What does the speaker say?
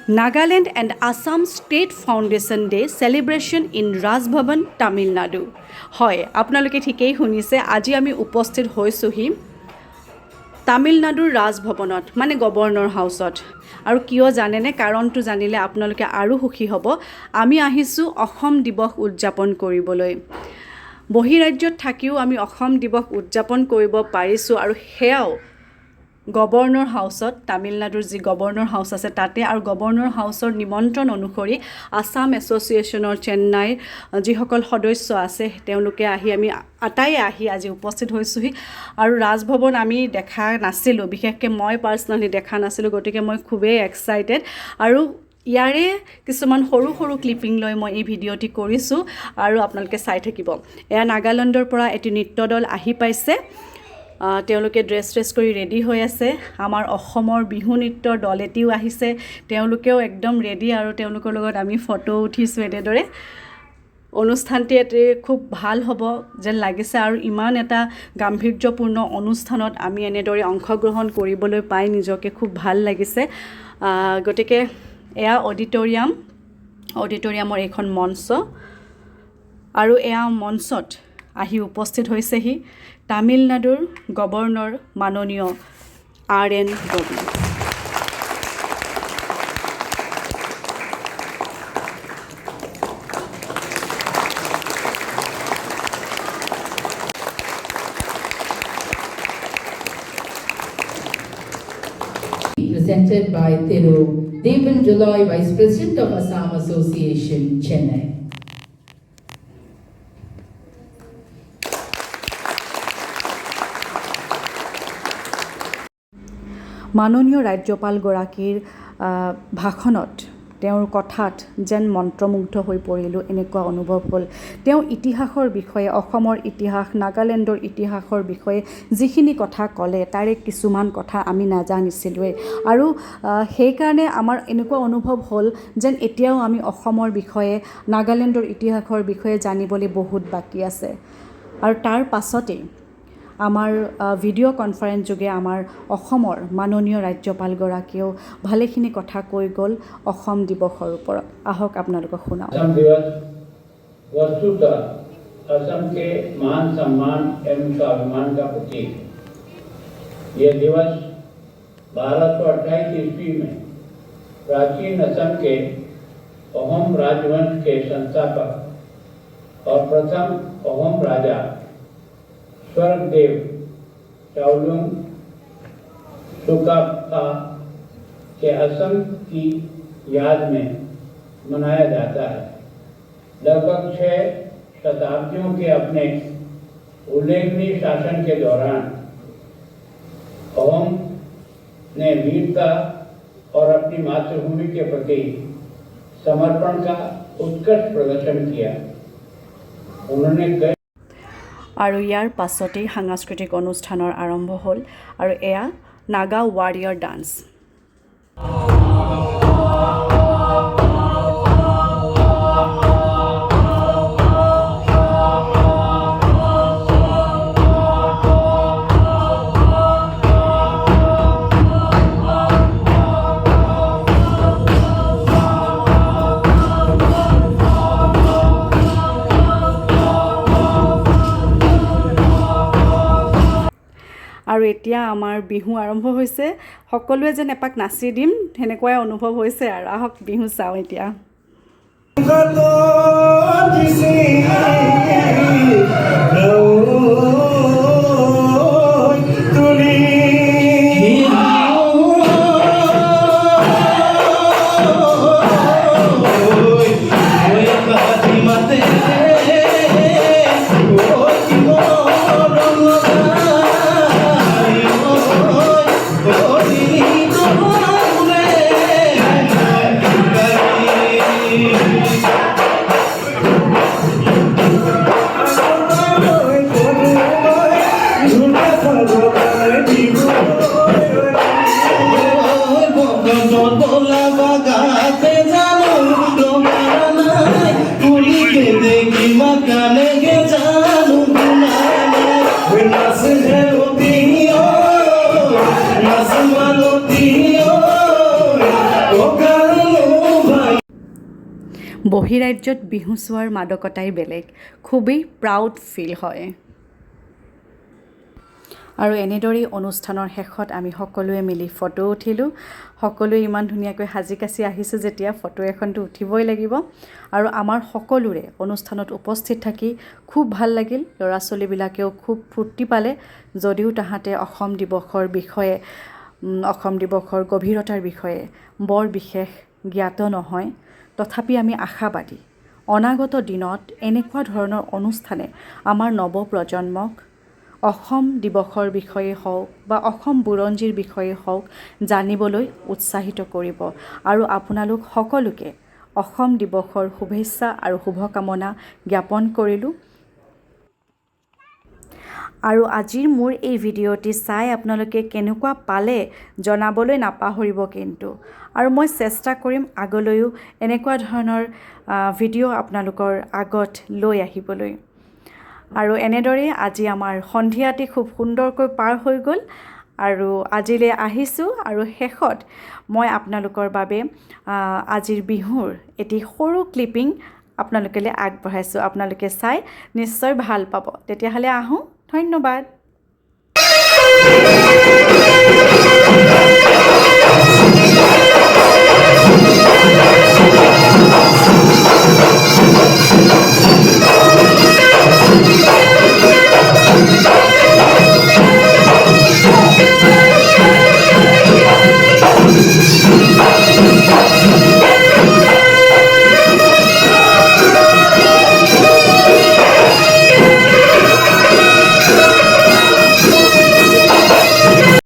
Nagaland and Assam State Foundation Day celebration in Bhavan, Tamil Nadu. হয় আপোনালোকে ঠিকই শুনিছে আজি আমি উপস্থিত হৈছোহি তামিলনাডুৰ ৰাজভৱনত মানে গভৰ্ণৰ হাউচত আৰু কিয় জানেনে কাৰণটো জানিলে আপোনালোকে আৰু সুখী হ'ব আমি আহিছো অসম দিৱস উদযাপন কৰিবলৈ বহিৰাজ্যত থাকিও আমি অসম দিৱস উদযাপন কৰিব পাৰিছো আৰু হেয়াও গভৰ্ণৰ হাউচত তামিলনাডুৰ যি গভৰ্ণৰ হাউচ আছে তাতে আৰু গভৰ্ণৰ হাউচৰ নিমন্ত্ৰণ অনুসৰি আসাম এছ'চিয়েশ্যনৰ চেন্নাইৰ যিসকল সদস্য আছে তেওঁলোকে আহি আমি আটাই আহি আজি উপস্থিত হৈছোহি আৰু ৰাজভৱন আমি দেখা নাছিলোঁ বিশেষকৈ মই পাৰ্চনেলি দেখা নাছিলোঁ গতিকে মই খুবেই এক্সাইটেড আৰু ইয়াৰে কিছুমান সৰু সৰু ক্লিপিং লৈ মই এই ভিডিঅ'টি কৰিছোঁ আৰু আপোনালোকে চাই থাকিব এয়া নাগালেণ্ডৰ পৰা এটি নৃত্য দল আহি পাইছে তেওঁলোকে ড্ৰেছ কৰি ৰেডি হৈ আছে আমাৰ অসমৰ বিহু নৃত্যৰ দল এটিও আহিছে তেওঁলোকেও একদম ৰেডি আৰু তেওঁলোকৰ লগত আমি ফটো উঠিছোঁ এনেদৰে অনুষ্ঠানটি এটি খুব ভাল হ'ব যেন লাগিছে আৰু ইমান এটা গাম্ভীৰ্যপূৰ্ণ অনুষ্ঠানত আমি এনেদৰে অংশগ্ৰহণ কৰিবলৈ পাই নিজকে খুব ভাল লাগিছে গতিকে এয়া অডিটৰিয়ামৰ এখন মঞ্চ আৰু এয়া মঞ্চত আহি উপস্থিত হৈছেহি তামিলনাডুৰ গভৰ্ণৰ মাননীয় RN Bhavan presented by Thiru Devan Juloy, Vice President of Assam Association, Chennai. মাননীয় ৰাজ্যপালগৰাকীৰ ভাষণত তেওঁৰ কথাত যেন মন্ত্ৰমুগ্ধ হৈ পৰিলোঁ এনেকুৱা অনুভৱ হ'ল তেওঁ ইতিহাসৰ বিষয়ে অসমৰ ইতিহাস নাগালেণ্ডৰ ইতিহাসৰ বিষয়ে যিখিনি কথা ক'লে তাৰে কিছুমান কথা আমি নাজানিছিলোঁৱে আৰু সেইকাৰণে আমাৰ এনেকুৱা অনুভৱ হ'ল যেন এতিয়াও আমি অসমৰ বিষয়ে নাগালেণ্ডৰ ইতিহাসৰ বিষয়ে জানিবলৈ বহুত বাকী আছে আৰু তাৰ পাছতেই আমাৰ ভিডিঅ' কনফাৰেন্স যোগে আমাৰ অসমৰ মাননীয় ৰাজ্যপালগৰাকীয়েও ভালেখিনি কথা কৈ গ'ল অসম দিৱসৰ ওপৰত আহক আপোনালোকক শুনাও असम दिवस वस्तुतः असम के मान सम्मान एवं स्वाभिमान का प्रतीक है यह दिवस 1228 ईस्वी में प्राचीन असम के अहोम राजवंश के संस्थापक और प्रथम अहोम राजा स्वर्गदेव चावलुंग सुकापा के असम की याद में मनाया जाता है लगभग 6 शताब्दियों के अपने उल्लेखनीय शासन के दौरान अहोम ने वीरता और अपनी मातृभूमि के प्रति समर्पण का उत्कृष्ट प्रदर्शन किया उन्होंने আৰু ইয়াৰ পাছতেই সাংস্কৃতিক অনুষ্ঠানৰ আৰম্ভ হ'ল আৰু এয়া নাগা ৱাৰিয়ৰ ডান্স আৰু এতিয়া আমাৰ বিহু আৰম্ভ হৈছে সকলোৱে যেন এপাক নাচি দিম হেনেকুৱাই অনুভৱ হৈছে আৰু আহক বিহু চাওঁ এতিয়া বহিৰাজ্যত বিহু চোৱাৰ মাদকতাই বেলেগ, খুবেই প্ৰাউড ফিল হয়। আৰু এনেদৰেই অনুষ্ঠানৰ শেষত আমি সকলোৱে মিলি ফটো উঠিলোঁ। সকলোৱে ইমান ধুনীয়াকৈ সাজি কাচি আহিছোঁ যেতিয়া ফটো এখনটো উঠিবই লাগিব। আৰু আমাৰ সকলোৰে অনুষ্ঠানত উপস্থিত থাকি খুব ভাল লাগিল। ল'ৰা ছোৱালীবিলাকেও খুব ফূৰ্তি পালে, যদিও তাহাঁতে অসম দিৱসৰ বিষয়ে, অসম দিৱসৰ গভীৰতাৰ বিষয়ে বৰ বিশেষ জ্ঞাত নহয়। তথাপি আমি আশাবাদী, অনাগত দিনত এনেকুৱা ধৰণৰ অনুষ্ঠানে আমাৰ নৱপ্ৰজন্মক অসম দিৱসৰ বিষয়ে হওক বা অসম বুৰঞ্জীৰ বিষয়ে হওক জানিবলৈ উৎসাহিত কৰিব। আৰু আপোনালোক সকলোকে অসম দিৱসৰ শুভেচ্ছা আৰু শুভকামনা জ্ঞাপন কৰিলোঁ। আৰু আজিৰ মোৰ এই ভিডিঅ'টি চাই আপোনালোকে কেনেকুৱা পালে জনাবলৈ নাপাহৰিব কিন্তু। আৰু মই চেষ্টা কৰিম আগলৈও এনেকুৱা ধৰণৰ ভিডিঅ' আপোনালোকৰ আগত লৈ আহিবলৈ। আৰু এনেদৰে আজি আমাৰ সন্ধিয়াটি খুব সুন্দৰকৈ পাৰ হৈ গ'ল। আৰু আজিলৈ আহিছোঁ। আৰু শেষত মই আপোনালোকৰ বাবে আজিৰ বিহুৰ এটি সৰু ক্লিপিং আপোনালোকলৈ আগবঢ়াইছোঁ। আপোনালোকে চাই নিশ্চয় ভাল পাব। তেতিয়াহ'লে আহোঁ। ধন্যবাদ।